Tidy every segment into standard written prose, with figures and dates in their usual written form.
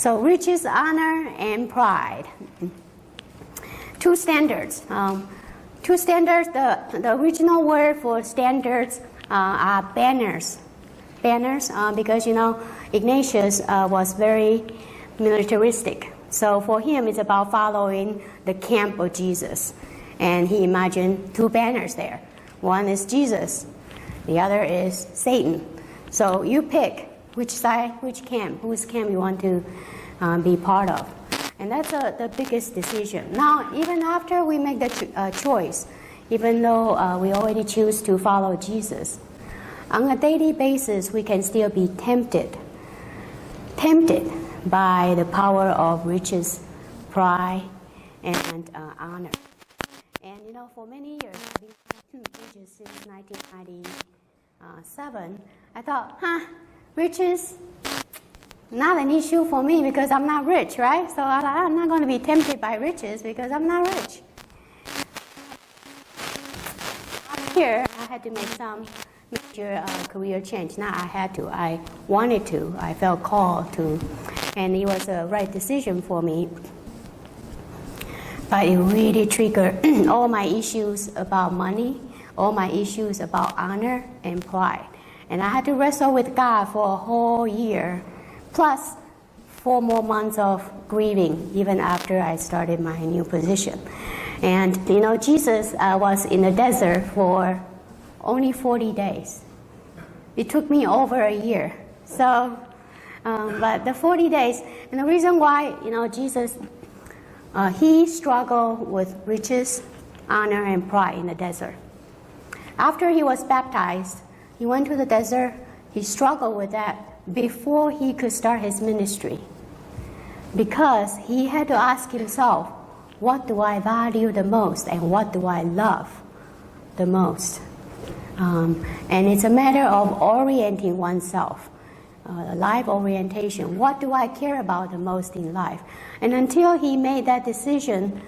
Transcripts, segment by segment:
So riches, honor, and pride. Two standards. Two standards, the original word for standards are banners. Banners, because Ignatius was very militaristic. So for him, it's about following the camp of Jesus. And he imagined two banners there. One is Jesus, the other is Satan. So you pick which side, which camp, whose camp you want to be part of. And that's the biggest decision. Now, even after we make the choice, even though we already choose to follow Jesus, on a daily basis, we can still be tempted by the power of riches, pride, and honor. And for many years, I've been religious since 1997. I thought, riches, not an issue for me because I'm not rich, right? So I'm not going to be tempted by riches because I'm not rich. Here, I had to make some major career change. Not I had to, I wanted to, I felt called to, and it was a right decision for me. But it really triggered all my issues about money, all my issues about honor and pride. And I had to wrestle with God for a whole year, plus 4 more months of grieving, even after I started my new position. And Jesus was in the desert for only 40 days. It took me over a year. So, but the 40 days, and the reason why, Jesus, he struggled with riches, honor, and pride in the desert. After he was baptized, he went to the desert. He struggled with that before he could start his ministry, because he had to ask himself, what do I value the most and what do I love the most? And it's a matter of orienting oneself, life orientation. What do I care about the most in life? And until he made that decision,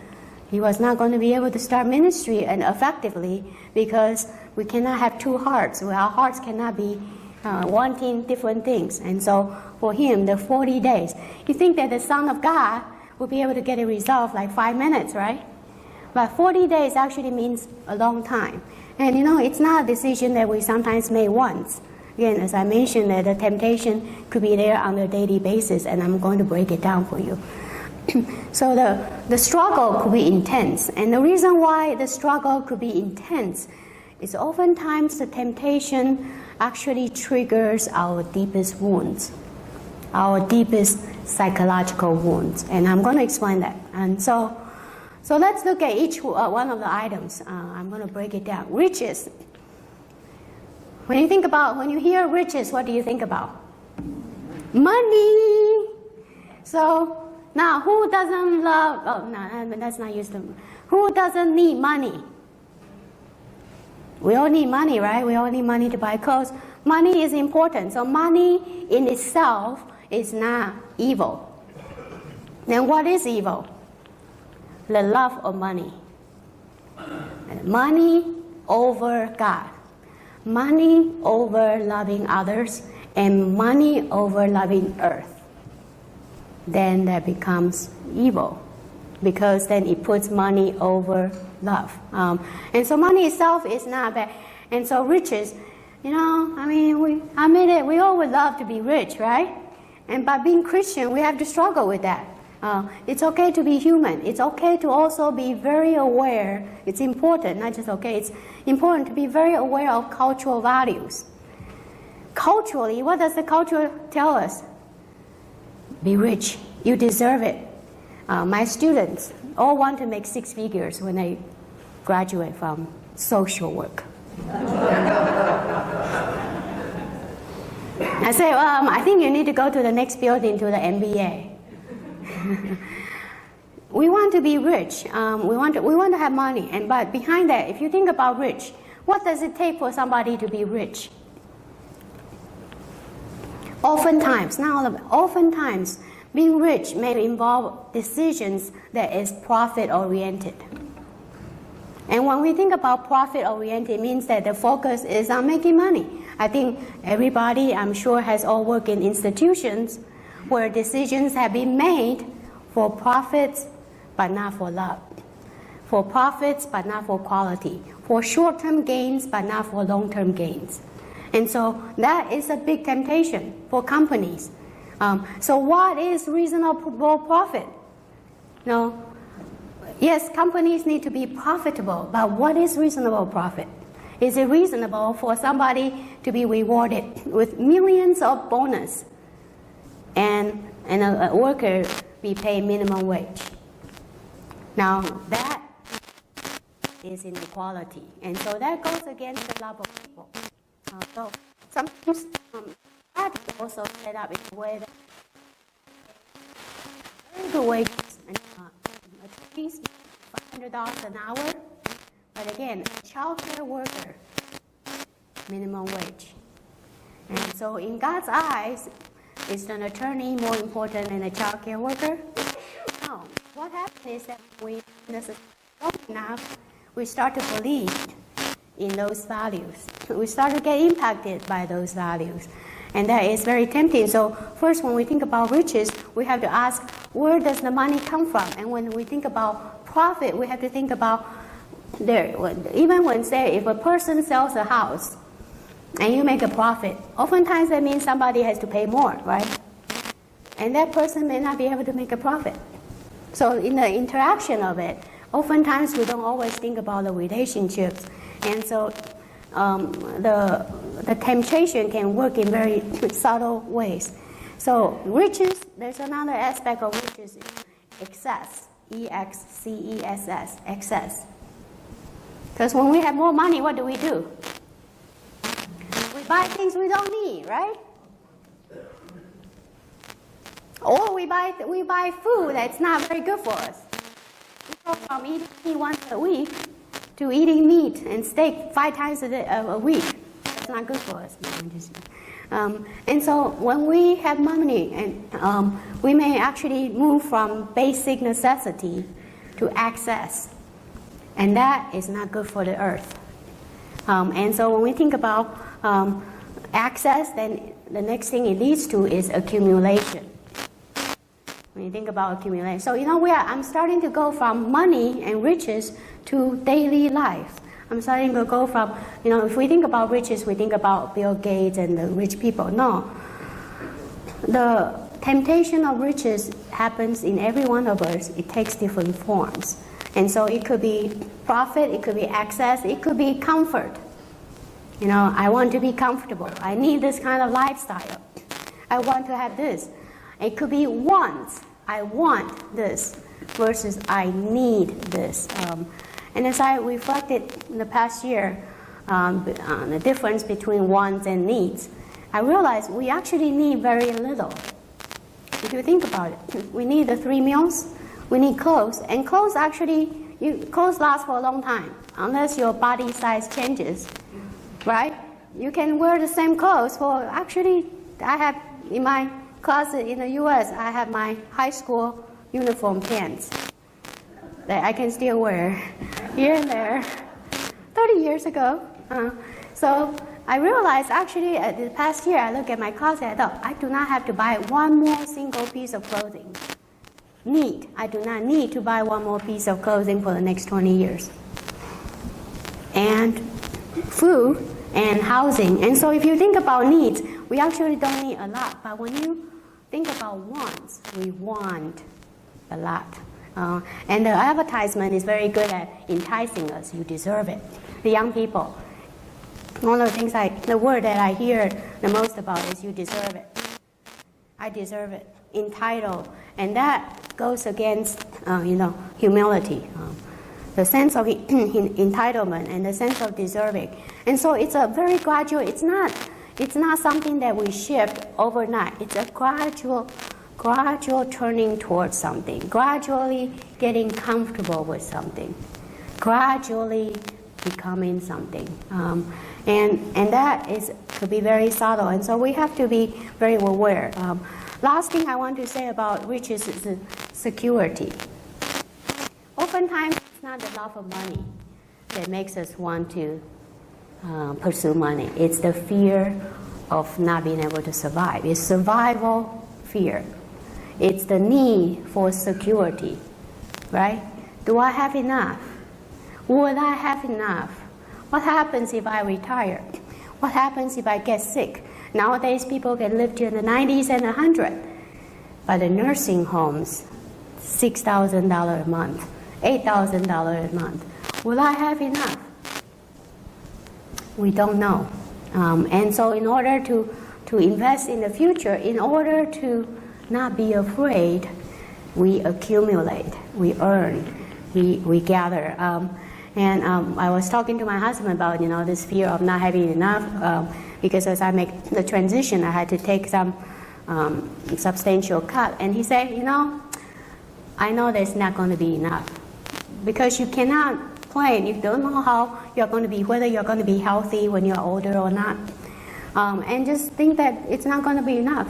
he was not going to be able to start ministry and effectively, because we cannot have two hearts. Our hearts cannot be wanting different things. And so for him, the 40 days, you think that the Son of God will be able to get it resolved like 5 minutes, right? But 40 days actually means a long time. And it's not a decision that we sometimes make once. Again, as I mentioned, that the temptation could be there on a daily basis, and I'm going to break it down for you. So the struggle could be intense. And the reason why the struggle could be intense is oftentimes the temptation actually triggers our deepest wounds, our deepest psychological wounds. And I'm going to explain that. And so let's look at each one of the items. I'm going to break it down. Riches. When you hear riches, what do you think about? Money. So now, who doesn't love? Oh no, that's not used. Who doesn't need money? We all need money, right? We all need money to buy clothes. Money is important. So money in itself is not evil. Then what is evil? The love of money. Money over God. Money over loving others, and money over loving earth. Then that becomes evil, because then it puts money over love. And so money itself is not bad. And so riches, we all would love to be rich, right? And by being Christian, we have to struggle with that. It's okay to be human. It's okay to also be very aware. It's important, not just okay, it's important to be very aware of cultural values. Culturally, what does the culture tell us? Be rich. You deserve it. My students all want to make 6 figures when they graduate from social work. I say, I think you need to go to the next building to the MBA. We want to be rich. We want to have money. But behind that, if you think about rich, what does it take for somebody to be rich? Oftentimes, not all of it, oftentimes, being rich may involve decisions that is profit-oriented. And when we think about profit-oriented, it means that the focus is on making money. I think everybody, I'm sure, has all worked in institutions where decisions have been made for profits but not for love, for profits but not for quality, for short-term gains but not for long-term gains. And so that is a big temptation for companies. So what is reasonable profit? No. Yes, companies need to be profitable, but what is reasonable profit? Is it reasonable for somebody to be rewarded with millions of bonus and a worker be paid minimum wage? Now that is inequality, and so that goes against the love of people. So sometimes that is also set up in a way that very good wages, and at least $500 an hour. But again, a child care worker, minimum wage. And so in God's eyes, is an attorney more important than a child care worker? No. What happens is that we start to believe in those values. We start to get impacted by those values. And that is very tempting. So first, when we think about riches, we have to ask, where does the money come from? And when we think about profit, we have to think about, even when, say, if a person sells a house and you make a profit, oftentimes that means somebody has to pay more, right? And that person may not be able to make a profit. So in the interaction of it, oftentimes we don't always think about the relationships. And so the temptation can work in very subtle ways. So riches, there's another aspect of riches, excess, E-X-C-E-S-S, excess. Because when we have more money, what do? We buy things we don't need, right? Or we buy food that's not very good for us. We go from eating meat once a week to eating meat and steak 5 times a week. That's not good for us. And so when we have money, and we may actually move from basic necessity to access. And that is not good for the earth. And so when we think about access, then the next thing it leads to is accumulation. When you think about accumulation. So, I'm starting to go from money and riches to daily life. I'm starting to go from, if we think about riches, we think about Bill Gates and the rich people. No. The temptation of riches happens in every one of us. It takes different forms. And so it could be profit, it could be access, it could be comfort. I want to be comfortable. I need this kind of lifestyle. I want to have this. It could be wants. I want this versus I need this. And as I reflected in the past year on the difference between wants and needs, I realized we actually need very little. If you think about it, we need the 3 meals, we need clothes, and clothes clothes last for a long time, unless your body size changes, right? You can wear the same clothes for, I have in my closet in the U.S., I have my high school uniform pants that I can still wear here and there 30 years ago. So I realized the past year I look at my closet, I thought, I do not have to buy one more single piece of clothing. I do not need to buy one more piece of clothing for the next 20 years. And food and housing. And so if you think about needs, we actually don't need a lot. But when you think about wants, we want a lot. And the advertisement is very good at enticing us. You deserve it. The young people, one of the things the word that I hear the most about is you deserve it. I deserve it. Entitled. And that goes against, humility. The sense of entitlement and the sense of deserving. And so it's a very gradual, it's not something that we shift overnight. It's a gradual turning towards something, gradually getting comfortable with something, gradually becoming something. And that could be very subtle. And so we have to be very aware. Last thing I want to say about riches is security. Oftentimes, it's not the love of money that makes us want to pursue money. It's the fear of not being able to survive. It's survival fear. It's the need for security, right? Do I have enough? Would I have enough? What happens if I retire? What happens if I get sick? Nowadays, people can live to the 90s and 100. But the nursing homes, $6,000 a month, $8,000 a month. Will I have enough? We don't know. And so in order to invest in the future, in order to not be afraid, we accumulate, we earn, we gather. I was talking to my husband about this fear of not having enough, because as I make the transition, I had to take some substantial cut. And he said, I know there's not going to be enough, because you cannot plan. You don't know how you're going to be, whether you're going to be healthy when you're older or not. And just think that it's not going to be enough.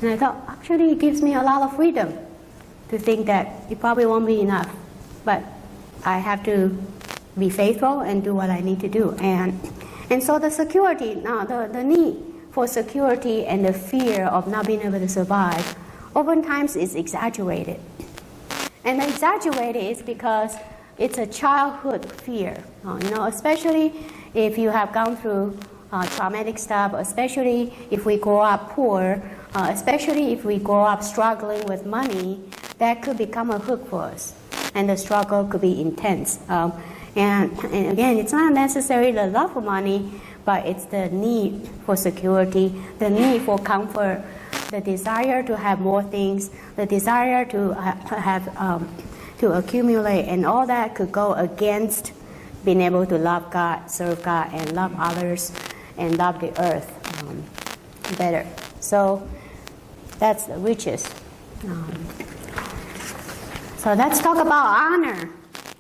And I thought, actually, it gives me a lot of freedom to think that it probably won't be enough. But I have to be faithful and do what I need to do. And so the security, now the need for security and the fear of not being able to survive, oftentimes is exaggerated. And the exaggerated is because it's a childhood fear, especially if you have gone through traumatic stuff, especially if we grow up poor, especially if we grow up struggling with money, that could become a hook for us. And the struggle could be intense. And again, it's not necessarily the love for money, but it's the need for security, the need for comfort, the desire to have more things, the desire to to accumulate, and all that could go against being able to love God, serve God, and love others, and love the earth better. So that's the riches. So let's talk about honor.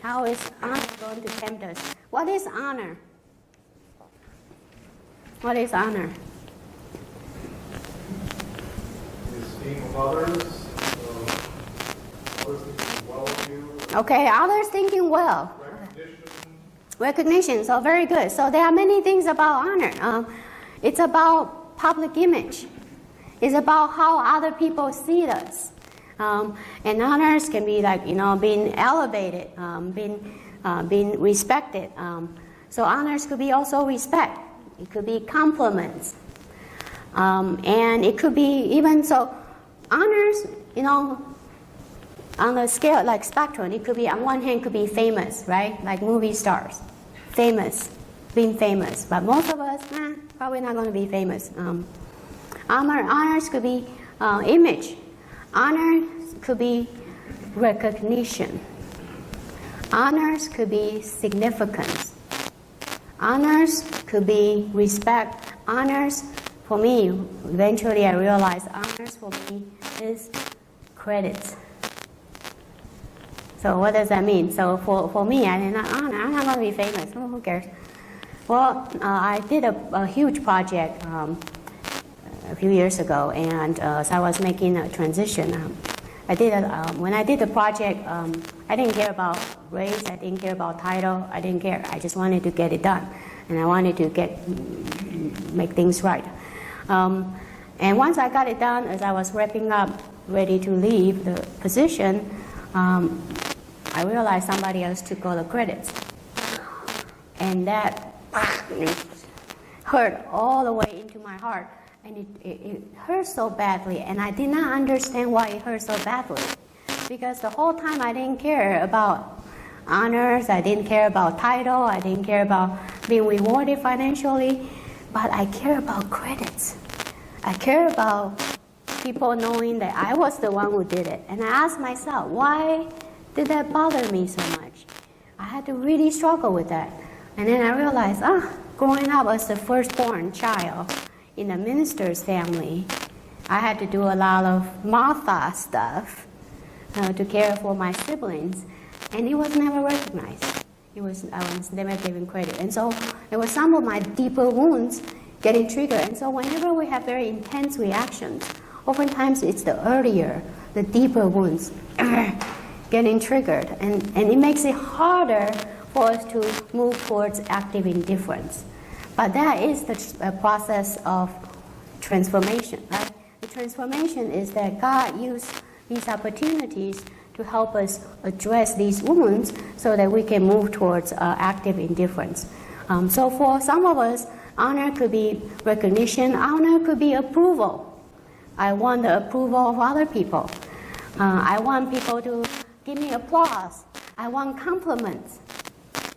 How is honor going to tempt us? What is honor? What is honor? The esteem of others, others thinking well of you. Okay, others thinking well. Recognition, so very good. So there are many things about honor. It's about public image. It's about how other people see us. And honors can be like, being elevated, being respected. So honors could be also respect. It could be compliments. And it could be even so, honors, on a scale like spectrum, it could be, on one hand, could be famous, right? Like movie stars. Famous, being famous. But most of us, probably not going to be famous. Honors could be image. Honors could be recognition. Honors could be significance. Honors could be respect. Honors, for me, eventually I realized honors for me is credits. So what does that mean? So for me, I did not honor. I'm not going to be famous. Oh, who cares? Well, I did a huge project a few years ago, and so I was making a transition. When I did the project, I didn't care about race. I didn't care about title. I didn't care. I just wanted to get it done, and I wanted to make things right. And once I got it done, as I was wrapping up, ready to leave the position, I realized somebody else took all the credits. And that hurt all the way into my heart. And it hurt so badly. And I did not understand why it hurt so badly. Because the whole time I didn't care about honors, I didn't care about title, I didn't care about being rewarded financially. But I care about credits. I care about people knowing that I was the one who did it. And I asked myself, why did that bother me so much? I had to really struggle with that. And then I realized, growing up as the firstborn child in a minister's family, I had to do a lot of Martha stuff to care for my siblings. And it was never recognized. I was never given credit. And so it was some of my deeper wounds getting triggered. And so whenever we have very intense reactions, oftentimes it's the deeper wounds getting triggered. And it makes it harder for us to move towards active indifference. But that is the process of transformation, right? The transformation is that God used these opportunities to help us address these wounds so that we can move towards active indifference. So for some of us, honor could be recognition, honor could be approval. I want the approval of other people. I want people to give me applause. I want compliments.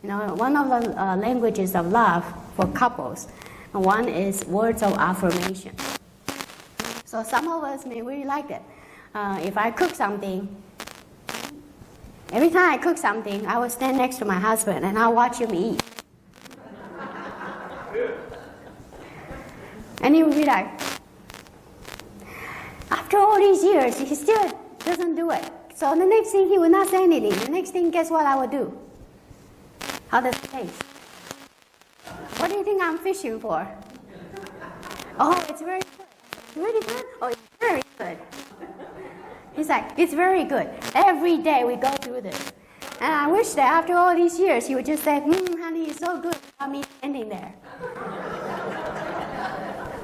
You know, one of the languages of love for couples, one is words of affirmation. So some of us may really like that. If I cook something, every time I cook something, I will stand next to my husband and I'll watch him eat. And he will be like, after all these years, he still doesn't do it. So the next thing, he will not say anything. The next thing, guess what I will do? How does it taste? What do you think I'm fishing for? Oh, it's very good. Really good? Oh, it's very good. He's like, it's very good. Every day we go through this. And I wish that after all these years, he would just say, honey, it's so good without me standing there.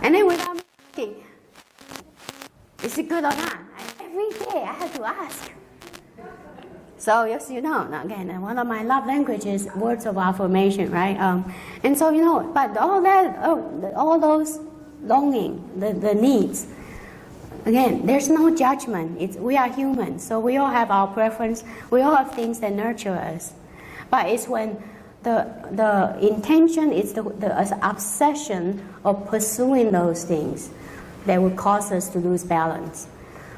And then without me asking, is it good or not? Every day I have to ask. So, yes, you know, again, one of my love languages is words of affirmation, right? And so, you know, but all that, all those longing, the needs, again, there's no judgment. We are human, so we all have our preference. We all have things that nurture us. But it's when the intention is the obsession of pursuing those things that would cause us to lose balance.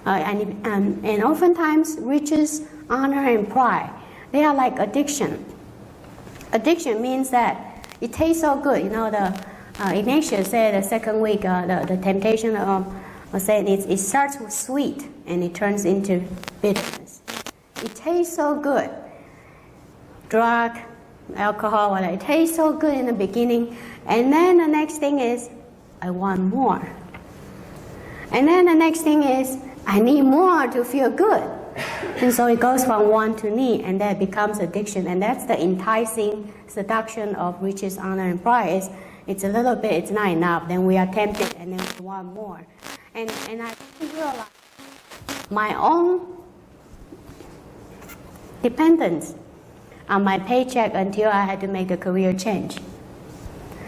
And oftentimes, riches, honor, and pride, they are like addiction. Addiction means that it tastes so good. You know, Ignatius said the second week, the temptation of saying it starts with sweet and it turns into bitterness. It tastes so good. Drug, alcohol, whatever. It tastes so good in the beginning, and then the next thing is, I want more. And then the next thing is, I need more to feel good. And so it goes from want to need, and that becomes addiction. And that's the enticing seduction of riches, honor, and pride. It's a little bit, it's not enough. Then we are tempted, and then we want more. And I realized my own dependence on my paycheck until I had to make a career change.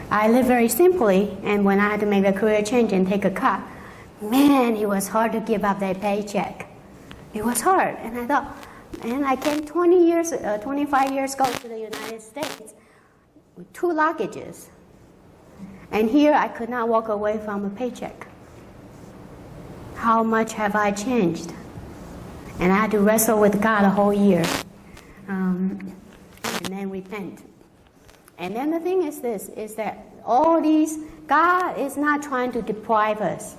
I lived very simply, and when I had to make a career change and take a cut, man, it was hard to give up that paycheck. It was hard. And I thought, and I came 25 years ago to the United States with 2 luggages. And here I could not walk away from a paycheck. How much have I changed? And I had to wrestle with God a whole year. And then repent. And then the thing is this, is that all these, God is not trying to deprive us.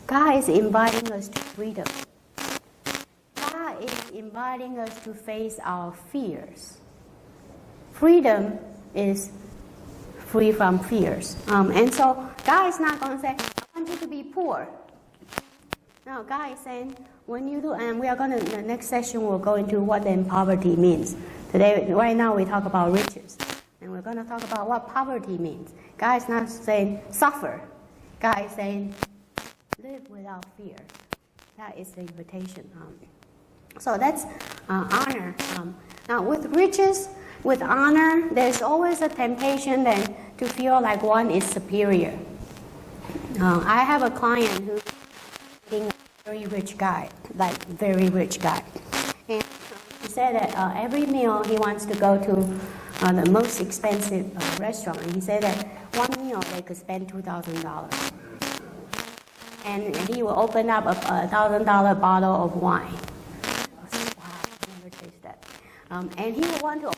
God is inviting us to freedom. God is inviting us to face our fears. Freedom is free from fears. And so God is not going to say, I want you to be poor. No, God is saying, when you do, and we are going to, in the next session, we'll go into what then poverty means. Today, right now, we talk about riches. And we're going to talk about what poverty means. God is not saying suffer. God is saying live without fear. That is the invitation. So that's honor. Now, with riches, with honor, there's always a temptation then to feel like one is superior. I have a client who is a very rich guy, like very rich guy. And he said that every meal he wants to go to the most expensive restaurant. And he said that one meal they could spend $2,000. And he will open up a $1,000 bottle of wine. I said, wow, I've never tasted that. And he will want to order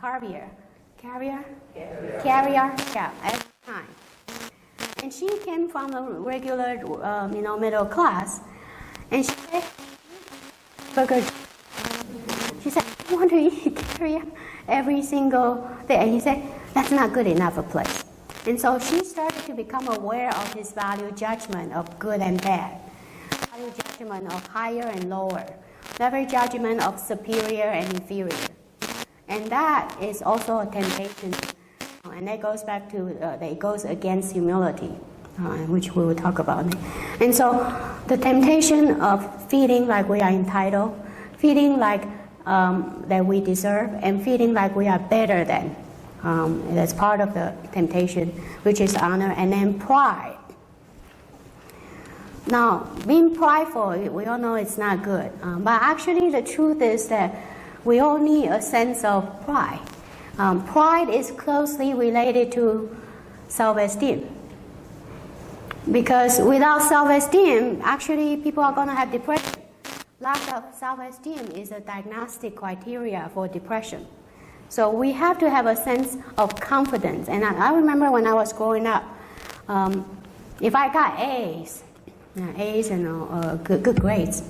caviar. Caviar? Caviar, yeah, every time. And she came from a regular, middle class. And she said, burger. She said, I want to eat caviar every single day. And he said, that's not good enough a place. And so she started to become aware of his value judgment of good and bad, value judgment of higher and lower, value judgment of superior and inferior. And that is also a temptation. And that goes back to, that goes against humility, which we will talk about. And so The temptation of feeling like we are entitled, feeling like that we deserve, and feeling like we are better than. That's part of the temptation, which is honor, and then pride. Now, being prideful, we all know it's not good. But actually, the truth is that we all need a sense of pride. Pride is closely related to self-esteem. Because without self-esteem, actually, people are going to have depression. Lack of self-esteem is a diagnostic criteria for depression. So we have to have a sense of confidence. And I remember when I was growing up, if I got A's and good grades,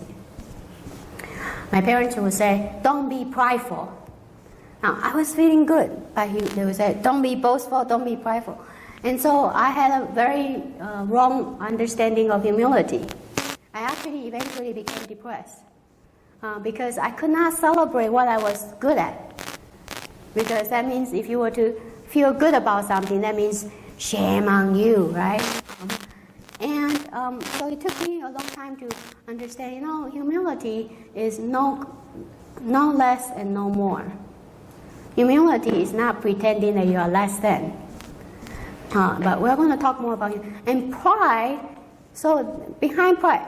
my parents would say, "Don't be prideful." Now, I was feeling good, but they would say, "Don't be boastful, don't be prideful." And so I had a very wrong understanding of humility. I actually eventually became depressed because I could not celebrate what I was good at. Because that means if you were to feel good about something, that means shame on you, right? So it took me a long time to understand, humility is no less and no more. Humility is not pretending that you are less than. But we're going to talk more about it. And pride, so behind pride,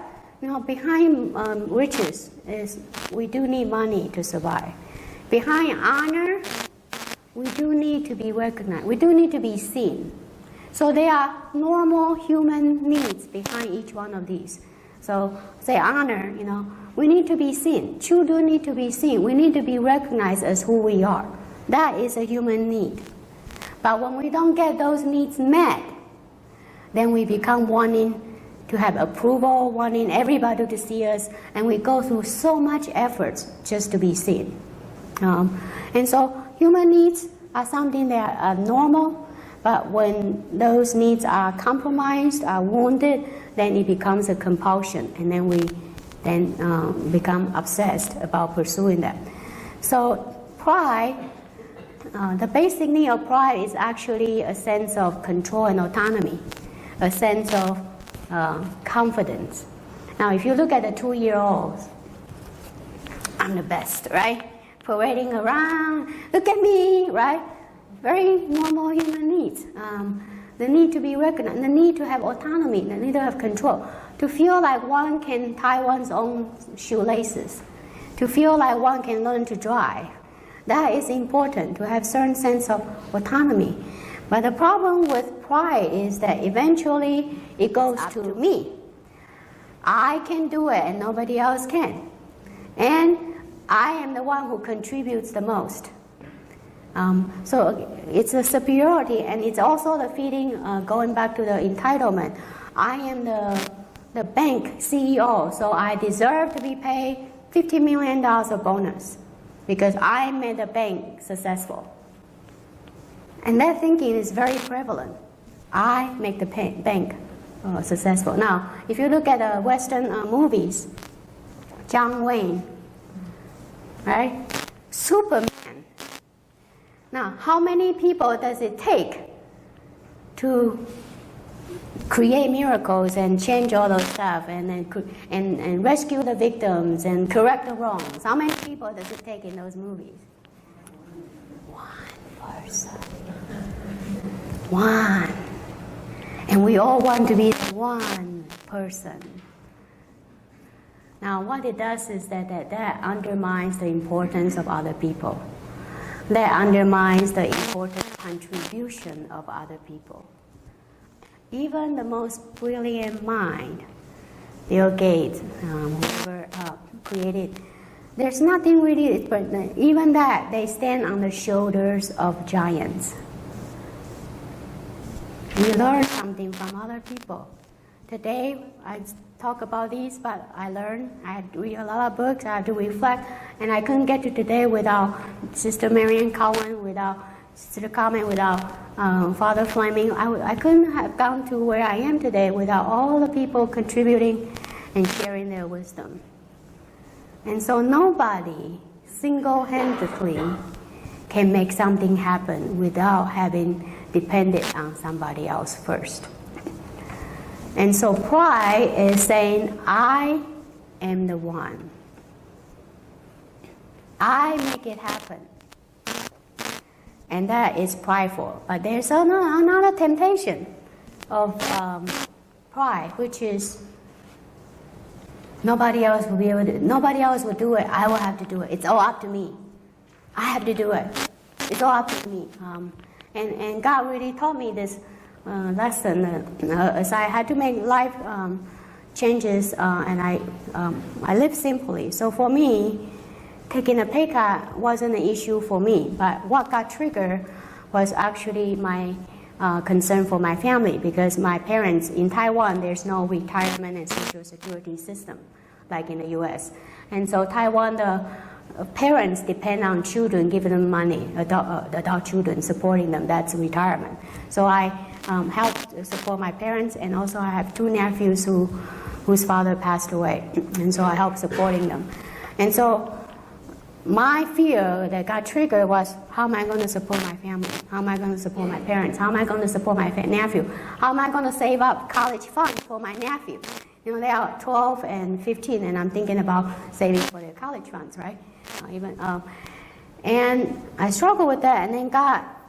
behind riches is we do need money to survive. Behind honor, we do need to be recognized. We do need to be seen. So there are normal human needs behind each one of these. So say honor, we need to be seen. Children need to be seen. We need to be recognized as who we are. That is a human need. But when we don't get those needs met, then we become wanting to have approval, wanting everybody to see us, and we go through so much effort just to be seen. And so human needs are something that are normal, but when those needs are compromised, are wounded, then it becomes a compulsion, and then we become obsessed about pursuing that. So pride, the basic need of pride is actually a sense of control and autonomy, a sense of confidence. Now, if you look at the 2-year-olds, I'm the best, right? Parading around, look at me, right? Very normal human needs. The need to be recognized, the need to have autonomy, the need to have control, to feel like one can tie one's own shoelaces, to feel like one can learn to drive. That is important, to have certain sense of autonomy. But the problem with pride is that eventually it goes to me. I can do it and nobody else can. And I am the one who contributes the most. So it's a superiority, and it's also the feeling, going back to the entitlement. I am the bank CEO, so I deserve to be paid $50 million of bonus because I made the bank successful. And that thinking is very prevalent. I make the bank successful. Now, if you look at Western movies, John Wayne, right? Superman. Now, how many people does it take to create miracles and change all those stuff and rescue the victims and correct the wrongs? How many people does it take in those movies? One person. One. And we all want to be the one person. Now, what it does is that undermines the importance of other people. That undermines the important contribution of other people. Even the most brilliant mind, Bill Gates, whoever created, there's nothing really, even that, they stand on the shoulders of giants. We learn something from other people. Today, I talk about these, but I read a lot of books, I had to reflect, and I couldn't get to today without Sister Marianne Cowan, without Sister Carmen, without Father Fleming. I couldn't have gone to where I am today without all the people contributing and sharing their wisdom. And so nobody single-handedly can make something happen without having depended on somebody else first. And so pride is saying, I am the one. I make it happen. And that is prideful. But there's another temptation of pride, which is nobody else will be able to, nobody else will do it. I will have to do it. It's all up to me. I have to do it. It's all up to me. And God really taught me this lesson as I had to make life changes, and I live simply. So for me, taking a pay cut wasn't an issue for me. But what got triggered was actually my concern for my family, because my parents in Taiwan, there's no retirement and social security system like in the U.S. And so Taiwan, the parents depend on children, giving them money, adult children, supporting them. That's retirement. So I helped support my parents, and also I have 2 nephews whose father passed away, and so I helped supporting them. And so my fear that got triggered was, how am I going to support my family? How am I going to support my parents? How am I going to support my nephew? How am I going to save up college funds for my nephew? You know, they are 12 and 15, and I'm thinking about saving for their college funds, right? And I struggled with that, and then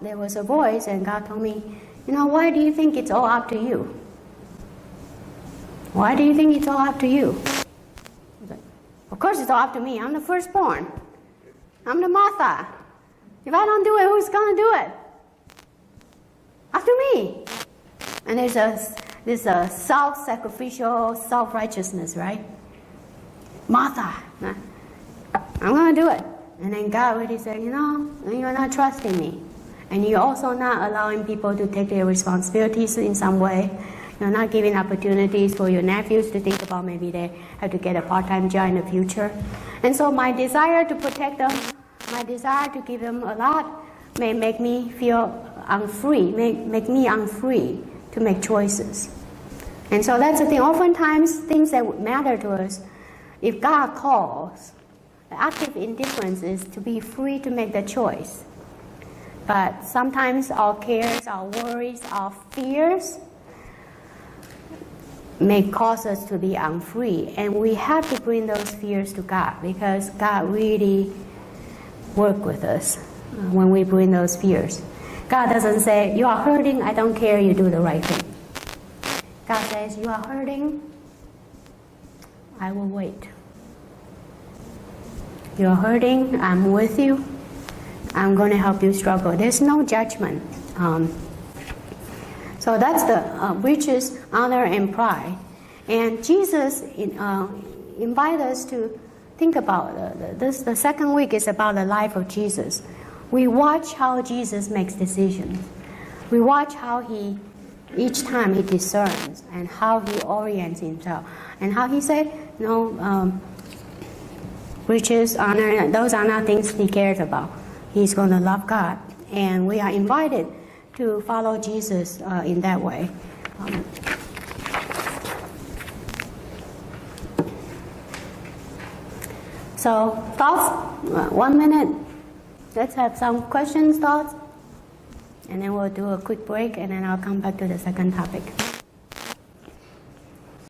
there was a voice, and God told me, you know, why do you think it's all up to you? Why do you think it's all up to you? Of course it's all up to me. I'm the firstborn. I'm the Martha. If I don't do it, who's going to do it? After me. And there's a self-sacrificial self-righteousness, right? Martha, I'm going to do it. And then God really said, you know, you're not trusting me. And you're also not allowing people to take their responsibilities in some way. You're not giving opportunities for your nephews to think about maybe they have to get a part-time job in the future. And so my desire to protect them, my desire to give them a lot, may make me feel unfree, make me unfree to make choices. And so that's the thing. Oftentimes, things that matter to us, if God calls, the active indifference is to be free to make the choice. But sometimes our cares, our worries, our fears may cause us to be unfree. And we have to bring those fears to God, because God really works with us when we bring those fears. God doesn't say, you are hurting, I don't care, you do the right thing. God says, you are hurting, I will wait. You're hurting, I'm with you. I'm going to help you struggle. There's no judgment. So that's the riches, honor, and pride. And Jesus invites us to think about this. The second week is about the life of Jesus. We watch how Jesus makes decisions. We watch how each time he discerns, and how he orients himself, and how he said, riches, honor, those are not things he cares about. He's going to love God, and we are invited to follow Jesus in that way. So thoughts? 1 minute. Let's have some questions, thoughts, and then we'll do a quick break, and then I'll come back to the second topic.